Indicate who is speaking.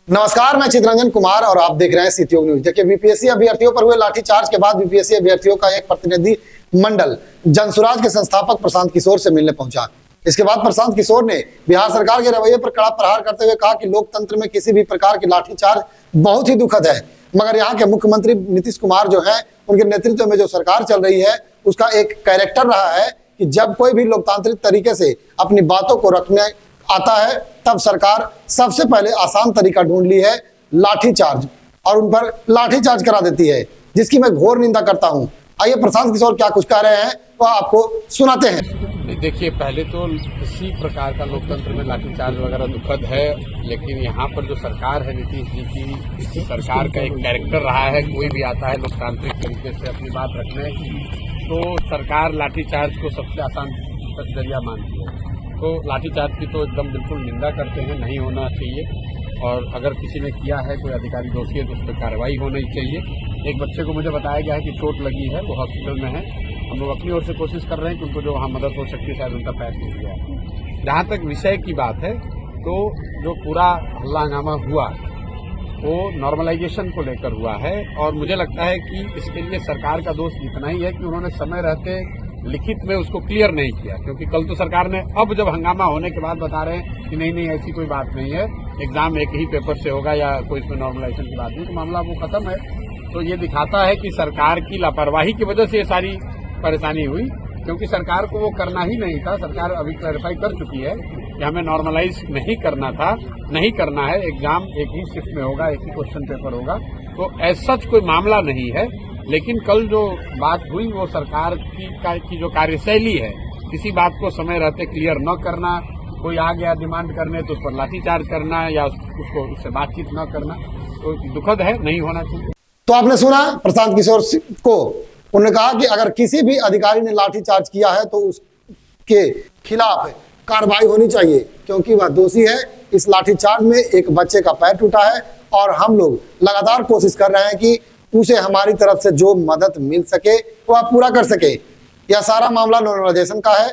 Speaker 1: नमस्कार, मैं चित्रंजन कुमार और आप देख रहे हैं सीटीओ न्यूज। देखिए, बीपीएससी अभ्यर्थियों पर हुए लाठीचार्ज के बाद बीपीएससी अभ्यर्थियों का एक प्रतिनिधि मंडल जनसुराज के संस्थापक प्रशांत किशोर से मिलने पहुंचा। इसके बाद प्रशांत किशोर ने बिहार सरकार के रवैये पर कड़ा प्रहार करते हुए कहा कि लोकतंत्र में किसी भी प्रकार की लाठीचार्ज बहुत ही दुखद है, मगर यहाँ के मुख्यमंत्री नीतीश कुमार जो है, उनके नेतृत्व में जो सरकार चल रही है, उसका एक कैरेक्टर रहा है कि जब कोई भी लोकतांत्रिक तरीके से अपनी बातों को रखने आता है, तब सरकार सबसे पहले आसान तरीका ढूंढ ली है, लाठीचार्ज, और उन पर लाठीचार्ज करा देती है, जिसकी मैं घोर निंदा करता हूं। आइए प्रशांत किशोर क्या कुछ कह रहे हैं वह आपको सुनाते हैं।
Speaker 2: देखिए, पहले तो किसी प्रकार का लोकतंत्र में लाठीचार्ज वगैरह दुखद है, लेकिन यहाँ पर जो सरकार है नीतीश जी की, इस सरकार का एक कैरेक्टर रहा है, कोई भी आता है लोकतांत्रिक तरीके से अपनी बात रखने, तो सरकार लाठीचार्ज को सबसे आसान जरिया मानती है। तो लाठीचार्ज की तो एकदम बिल्कुल निंदा करते हैं, नहीं होना चाहिए, और अगर किसी ने किया है, कोई अधिकारी दोषी है, तो उस पर कार्रवाई होनी चाहिए। एक बच्चे को मुझे बताया गया है कि चोट लगी है, वो हॉस्पिटल में है। हम लोग अपनी ओर से कोशिश कर रहे हैं कि उनको जो वहाँ मदद हो सकती है, शायद उनका पैर टूट गया है। जहाँ तक विषय की बात है, तो जो पूरा हल्ला हंगामा हुआ वो नॉर्मलाइजेशन को लेकर हुआ है, और मुझे लगता है कि इसके लिए सरकार का दोष इतना ही है कि उन्होंने समय रहते लिखित में उसको क्लियर नहीं किया। क्योंकि कल तो सरकार ने, अब जब हंगामा होने के बाद बता रहे हैं कि नहीं ऐसी कोई बात नहीं है, एग्जाम एक ही पेपर से होगा या कोई इसमें नॉर्मलाइजेशन की बात नहीं, तो मामला वो खत्म है। तो ये दिखाता है कि सरकार की लापरवाही की वजह से ये सारी परेशानी हुई, क्योंकि सरकार को वो करना ही नहीं था। सरकार अभी क्लैरिफाई कर चुकी है कि हमें नॉर्मलाइज नहीं करना था, नहीं करना है, एग्जाम एक ही शिफ्ट में होगा, एक ही क्वेश्चन पेपर होगा, तो एज सच कोई मामला नहीं है। लेकिन कल जो बात हुई वो सरकार की जो कार्यशैली है, किसी बात को समय रहते क्लियर न करना, कोई आ गया डिमांड करने तो उस पर लाठीचार्ज करना या उसको उससे बातचीत न करना, तो दुखद है, नहीं होना चाहिए।
Speaker 1: तो आपने सुना प्रशांत किशोर को, उन्होंने कहा कि अगर किसी भी अधिकारी ने लाठीचार्ज किया है तो उसके खिलाफ कार्रवाई होनी चाहिए, क्योंकि वह दोषी है। इस लाठीचार्ज में एक बच्चे का पैर टूटा है और हम लोग लगातार कोशिश कर रहे हैं कि उसे हमारी तरफ से जो मदद मिल सके वह पूरा कर सके। यह सारा मामला नॉर्मलाइजेशन का है।